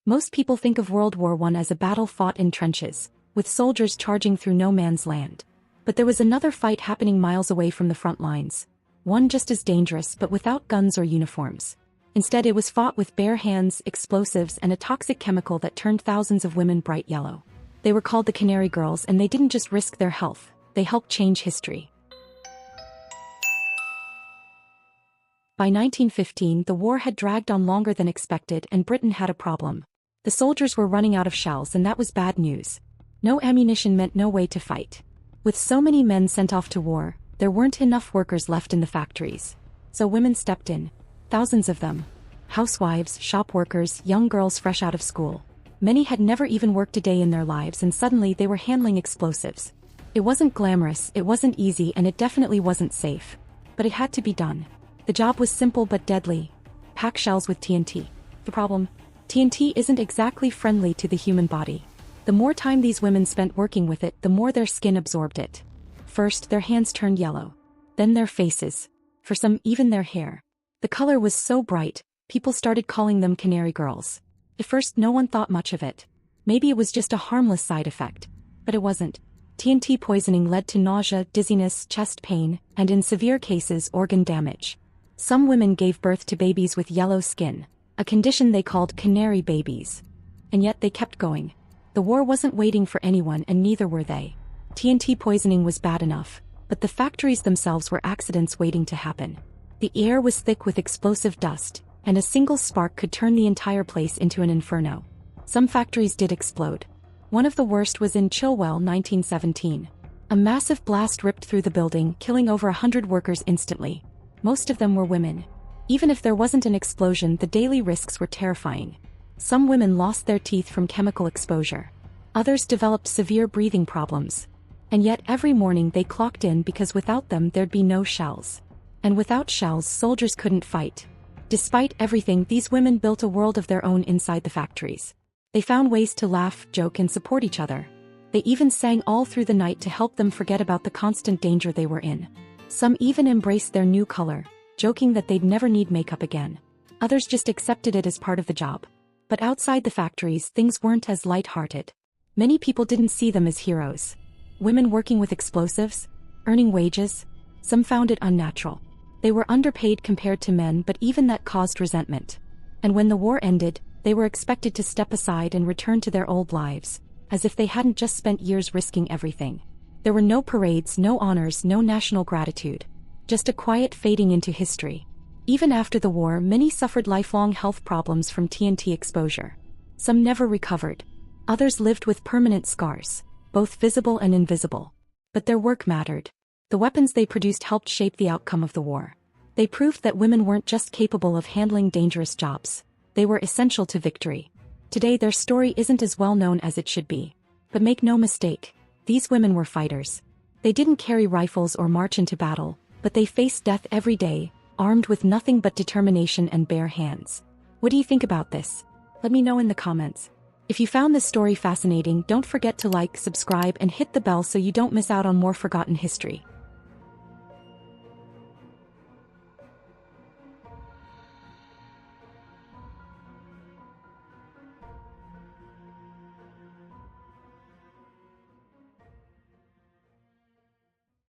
Most people think of World War I as a battle fought in trenches, with soldiers charging through no man's land. But there was another fight happening miles away from the front lines. One just as dangerous but without guns or uniforms. Instead, it was fought with bare hands, explosives, and a toxic chemical that turned thousands of women bright yellow. They were called the Canary Girls, and they didn't just risk their health, they helped change history. By 1915, the war had dragged on longer than expected, and Britain had a problem. The soldiers were running out of shells, and that was bad news. No ammunition meant no way to fight. With so many men sent off to war, there weren't enough workers left in the factories. So women stepped in. Thousands of them. Housewives, shop workers, young girls fresh out of school. Many had never even worked a day in their lives, and suddenly they were handling explosives. It wasn't glamorous, it wasn't easy, and it definitely wasn't safe. But it had to be done. The job was simple but deadly. Pack shells with TNT. The problem? TNT isn't exactly friendly to the human body. The more time these women spent working with it, the more their skin absorbed it. First, their hands turned yellow. Then their faces. For some, even their hair. The color was so bright, people started calling them Canary Girls. At first, no one thought much of it. Maybe it was just a harmless side effect. But it wasn't. TNT poisoning led to nausea, dizziness, chest pain, and in severe cases, organ damage. Some women gave birth to babies with yellow skin, a condition they called canary babies. And yet they kept going. The war wasn't waiting for anyone, and neither were they. TNT poisoning was bad enough, but the factories themselves were accidents waiting to happen. The air was thick with explosive dust, and a single spark could turn the entire place into an inferno. Some factories did explode. One of the worst was in Chilwell, 1917. A massive blast ripped through the building, killing over 100 workers instantly. Most of them were women. Even if there wasn't an explosion, the daily risks were terrifying. Some women lost their teeth from chemical exposure. Others developed severe breathing problems. And yet every morning they clocked in because without them there'd be no shells. And without shells, soldiers couldn't fight. Despite everything, these women built a world of their own inside the factories. They found ways to laugh, joke, and support each other. They even sang all through the night to help them forget about the constant danger they were in. Some even embraced their new color, joking that they'd never need makeup again. Others just accepted it as part of the job. But outside the factories, things weren't as light-hearted. Many people didn't see them as heroes. Women working with explosives, earning wages, some found it unnatural. They were underpaid compared to men, but even that caused resentment. And when the war ended, they were expected to step aside and return to their old lives, as if they hadn't just spent years risking everything. There were no parades, no honors, no national gratitude. Just a quiet fading into history. Even after the war, many suffered lifelong health problems from TNT exposure. Some never recovered. Others lived with permanent scars, both visible and invisible. But their work mattered. The weapons they produced helped shape the outcome of the war. They proved that women weren't just capable of handling dangerous jobs. They were essential to victory. Today their story isn't as well known as it should be. But make no mistake, these women were fighters. They didn't carry rifles or march into battle, but they faced death every day, armed with nothing but determination and bare hands. What do you think about this? Let me know in the comments. If you found this story fascinating, don't forget to like, subscribe, and hit the bell so you don't miss out on more forgotten history.